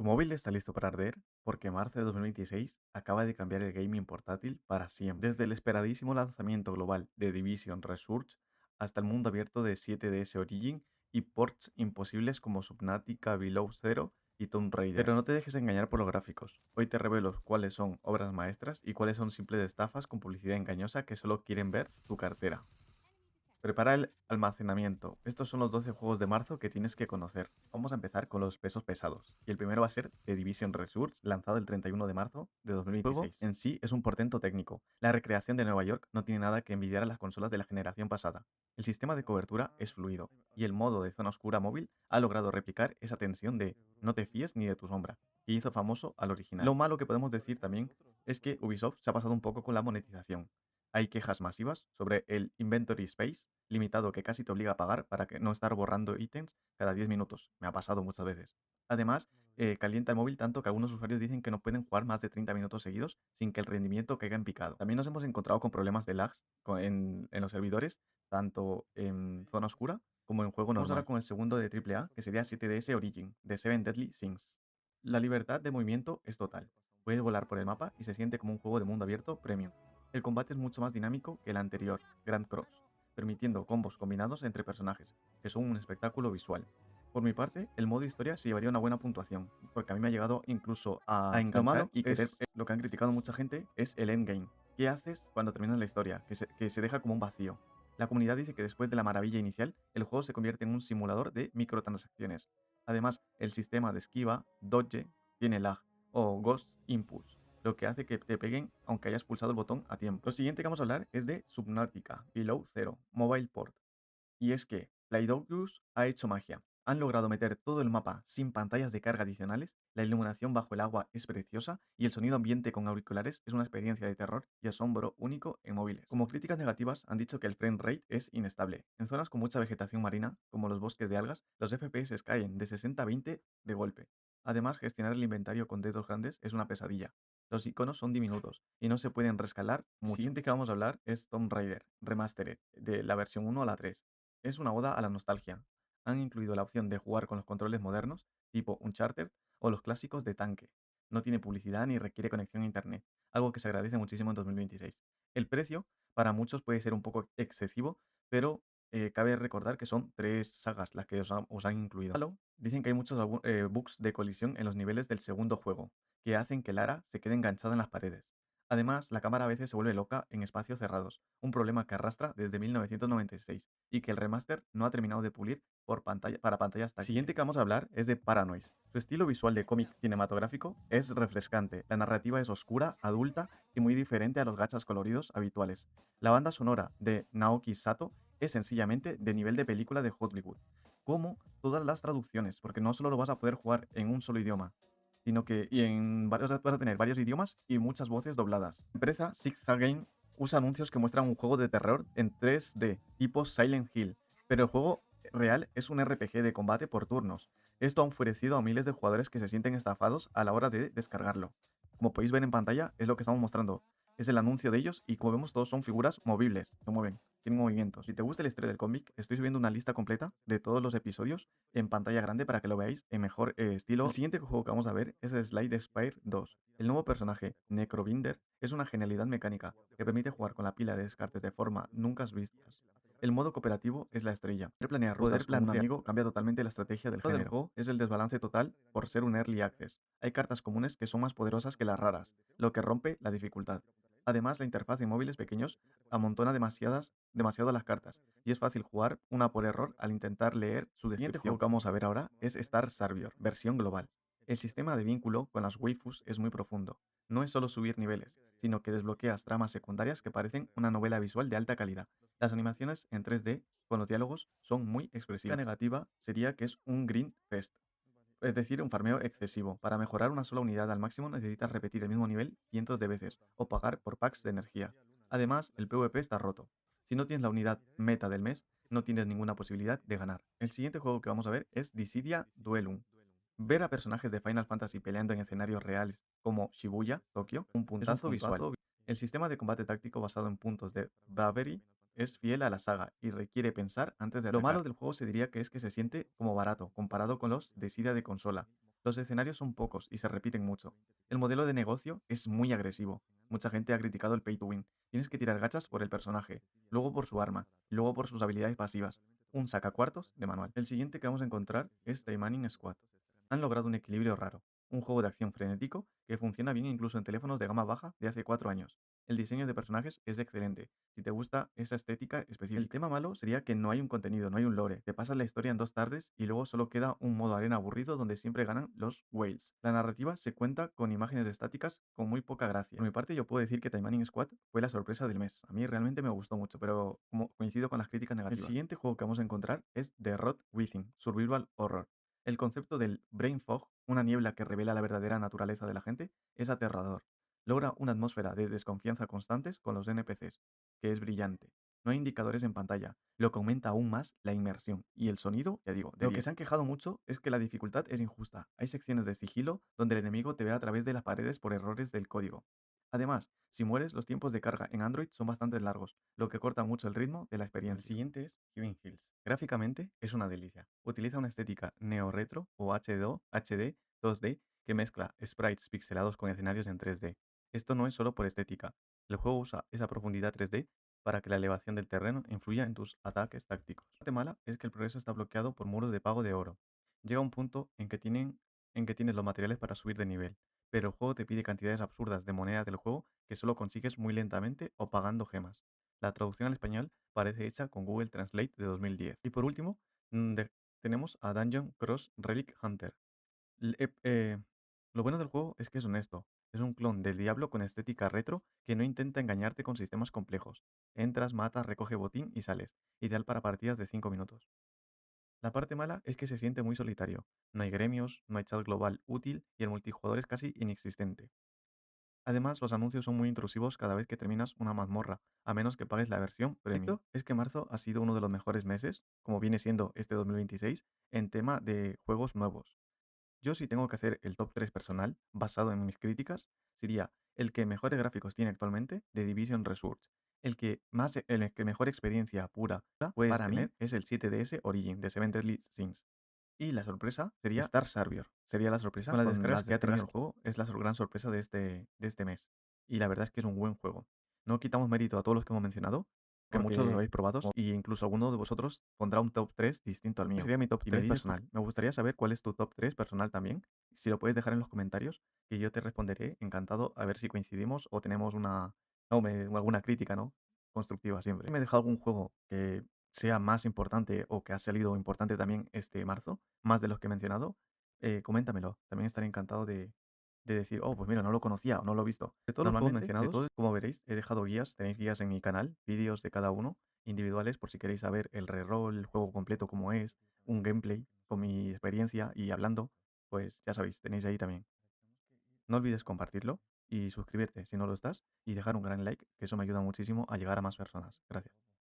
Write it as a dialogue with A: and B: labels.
A: móvil está listo para arder porque marzo de 2026 acaba de cambiar el gaming portátil para siempre. Desde el esperadísimo lanzamiento global de Division Resurge hasta el mundo abierto de 7DS Origin y ports imposibles como Subnautica Below Zero y Tomb Raider. Pero no te dejes engañar por los gráficos. Hoy te revelo cuáles son obras maestras y cuáles son simples estafas con publicidad engañosa que solo quieren ver tu cartera. Prepara el almacenamiento. Estos son los 12 juegos de marzo que tienes que conocer. Vamos a empezar con los pesos pesados. Y el primero va a ser The Division Resurge, lanzado el 31 de marzo de 2026. El juego en sí es un portento técnico. La recreación de Nueva York no tiene nada que envidiar a las consolas de la generación pasada. El sistema de cobertura es fluido y el modo de zona oscura móvil ha logrado replicar esa tensión de no te fíes ni de tu sombra, que hizo famoso al original. Lo malo que podemos decir también es que Ubisoft se ha pasado un poco con la monetización. Hay quejas masivas sobre el inventory space limitado que casi te obliga a pagar para que no estar borrando ítems cada 10 minutos. Me ha pasado muchas veces. Además, calienta el móvil tanto que algunos usuarios dicen que no pueden jugar más de 30 minutos seguidos sin que el rendimiento caiga en picado. También nos hemos encontrado con problemas de lags en los servidores, tanto en zona oscura como en juego normal. Vamos ahora con el segundo de AAA, que sería 7DS Origin, de Seven Deadly Sins. La libertad de movimiento es total. Puedes volar por el mapa y se siente como un juego de mundo abierto premium. El combate es mucho más dinámico que el anterior, Grand Cross, permitiendo combos combinados entre personajes, que son un espectáculo visual. Por mi parte, el modo historia se llevaría una buena puntuación, porque a mí me ha llegado incluso a enganchar y querer. Lo que han criticado mucha gente es el endgame. ¿Qué haces cuando terminas la historia? Que se deja como un vacío. La comunidad dice que después de la maravilla inicial, el juego se convierte en un simulador de microtransacciones. Además, el sistema de esquiva, dodge, tiene lag o ghost impulse, lo que hace que te peguen aunque hayas pulsado el botón a tiempo. Lo siguiente que vamos a hablar es de Subnautica Below Zero Mobile Port. Y es que Playdogus ha hecho magia. Han logrado meter todo el mapa sin pantallas de carga adicionales, la iluminación bajo el agua es preciosa y el sonido ambiente con auriculares es una experiencia de terror y asombro único en móviles. Como críticas negativas han dicho que el frame rate es inestable. En zonas con mucha vegetación marina, como los bosques de algas, los FPS caen de 60 a 20 de golpe. Además, gestionar el inventario con dedos grandes es una pesadilla. Los iconos son diminutos y no se pueden rescalar mucho. El siguiente que vamos a hablar es Tomb Raider Remastered, de la versión 1 a la 3. Es una oda a la nostalgia. Han incluido la opción de jugar con los controles modernos, tipo Uncharted, o los clásicos de tanque. No tiene publicidad ni requiere conexión a internet, algo que se agradece muchísimo en 2026. El precio, para muchos, puede ser un poco excesivo, pero cabe recordar que son 3 sagas las que os han incluido. Dicen que hay muchos bugs de colisión en los niveles del segundo juego, que hacen que Lara se quede enganchada en las paredes. Además, la cámara a veces se vuelve loca en espacios cerrados, un problema que arrastra desde 1996 y que el remaster no ha terminado de pulir para pantallas táctiles. El siguiente que vamos a hablar es de Paranoise. Su estilo visual de cómic cinematográfico es refrescante, la narrativa es oscura, adulta y muy diferente a los gachas coloridos habituales. La banda sonora de Naoki Sato es sencillamente de nivel de película de Hollywood, como todas las traducciones, porque no solo lo vas a poder jugar en un solo idioma, sino que vas a tener varios idiomas y muchas voces dobladas. La empresa Zigzag Game usa anuncios que muestran un juego de terror en 3D, tipo Silent Hill, pero el juego real es un RPG de combate por turnos. Esto ha enfurecido a miles de jugadores que se sienten estafados a la hora de descargarlo. Como podéis ver en pantalla, es lo que estamos mostrando. Es el anuncio de ellos y como vemos todos son figuras movibles, se mueven, tienen movimientos. Si te gusta la historia del cómic, estoy subiendo una lista completa de todos los episodios en pantalla grande para que lo veáis en mejor estilo. El siguiente juego que vamos a ver es Slide Spire 2. El nuevo personaje, Necrobinder, es una genialidad mecánica que permite jugar con la pila de descartes de forma nunca vistas. El modo cooperativo es la estrella. Poder planear rutas con un amigo cambia totalmente la estrategia del género. El juego es el desbalance total por ser un early access. Hay cartas comunes que son más poderosas que las raras, lo que rompe la dificultad. Además, la interfaz en móviles pequeños amontona demasiado las cartas y es fácil jugar una por error al intentar leer su descripción. El siguiente juego que vamos a ver ahora es Star Savior, versión global. El sistema de vínculo con las waifus es muy profundo. No es solo subir niveles, sino que desbloqueas tramas secundarias que parecen una novela visual de alta calidad. Las animaciones en 3D con los diálogos son muy expresivas. La negativa sería que es un grind fest, es decir, un farmeo excesivo. Para mejorar una sola unidad al máximo necesitas repetir el mismo nivel cientos de veces o pagar por packs de energía. Además, el PvP está roto. Si no tienes la unidad meta del mes, no tienes ninguna posibilidad de ganar. El siguiente juego que vamos a ver es Dissidia Duelum. Ver a personajes de Final Fantasy peleando en escenarios reales como Shibuya, Tokio, un puntazo visual. El sistema de combate táctico basado en puntos de Bravery es fiel a la saga y requiere pensar antes de atacar. Lo malo del juego se diría que es que se siente como barato comparado con los de Sidia de consola. Los escenarios son pocos y se repiten mucho. El modelo de negocio es muy agresivo. Mucha gente ha criticado el pay to win. Tienes que tirar gachas por el personaje, luego por su arma, luego por sus habilidades pasivas. Un sacacuartos de manual. El siguiente que vamos a encontrar es The Manning Squad. Han logrado un equilibrio raro. Un juego de acción frenético que funciona bien incluso en teléfonos de gama baja de hace 4 años. El diseño de personajes es excelente, si te gusta esa estética específica. El tema malo sería que no hay un contenido, no hay un lore. Te pasas la historia en 2 tardes y luego solo queda un modo arena aburrido donde siempre ganan los whales. La narrativa se cuenta con imágenes estáticas con muy poca gracia. Por mi parte, yo puedo decir que Time Manning Squad fue la sorpresa del mes. A mí realmente me gustó mucho, pero como coincido con las críticas negativas. El siguiente juego que vamos a encontrar es The Rot Within, Survival Horror. El concepto del brain fog, una niebla que revela la verdadera naturaleza de la gente, es aterrador. Logra una atmósfera de desconfianza constantes con los NPCs, que es brillante. No hay indicadores en pantalla, lo que aumenta aún más la inmersión. Y el sonido, ya digo, de lo que
B: 10.
A: se han quejado mucho es que la dificultad es injusta. Hay secciones de sigilo donde el enemigo te ve a través de las paredes por errores del código. Además, si mueres, los tiempos de carga en Android son bastante largos, lo que corta mucho el ritmo de la experiencia. El siguiente es Hidden Hills. Gráficamente es una delicia. Utiliza una estética neo-retro o HD 2D que mezcla sprites pixelados con escenarios en 3D. Esto no es solo por estética. El juego usa esa profundidad 3D para que la elevación del terreno influya en tus ataques tácticos. La parte mala es que el progreso está bloqueado por muros de pago de oro. Llega un punto en que tienes los materiales para subir de nivel, pero el juego te pide cantidades absurdas de monedas del juego que solo consigues muy lentamente o pagando gemas. La traducción al español parece hecha con Google Translate de 2010. Y por último, tenemos a Dungeon Cross Relic Hunter. L- eh, eh, lo bueno del juego es que es honesto. Es un clon del Diablo con estética retro que no intenta engañarte con sistemas complejos. Entras, matas, recoge botín y sales. Ideal para partidas de 5 minutos. La parte mala es que se siente muy solitario. No hay gremios, no hay chat global útil y el multijugador es casi inexistente. Además, los anuncios son muy intrusivos cada vez que terminas una mazmorra, a menos que pagues la versión premium. Esto es que marzo ha sido uno de los mejores meses, como viene siendo este 2026, en tema de juegos nuevos. Yo si tengo que hacer el top 3 personal, basado en mis críticas, sería el que mejores gráficos tiene actualmente, The Division Resurge. El que mejor experiencia pura puedes para tener es el 7DS Origin de Seven Deadly Sins. Y la sorpresa sería Star Servior. Sería la sorpresa con las descargas que ha tenido el juego. Es la gran sorpresa de este mes. Y la verdad es que es un buen juego. No quitamos mérito a todos los que hemos mencionado, que muchos los habéis probado y incluso alguno de vosotros pondrá un top 3 distinto al mío. Sería mi top 3 personal. Me gustaría saber cuál es tu top 3 personal también. Si lo puedes dejar en los comentarios, que yo te responderé encantado a ver si coincidimos o tenemos o alguna crítica, ¿no? Constructiva siempre. Si me deja algún juego que sea más importante o que ha salido importante también este marzo, más de los que he mencionado, coméntamelo. También estaré encantado de decir, oh, pues mira, no lo conocía o no lo he visto. De todos los juegos mencionados, como veréis, he dejado guías, tenéis guías en mi canal, vídeos de cada uno, individuales, por si queréis saber el reroll, el juego completo cómo es, un gameplay con mi experiencia y hablando, pues ya sabéis, tenéis ahí también. No olvides compartirlo y suscribirte si no lo estás y dejar un gran like, que eso me ayuda muchísimo a llegar a más personas. Gracias.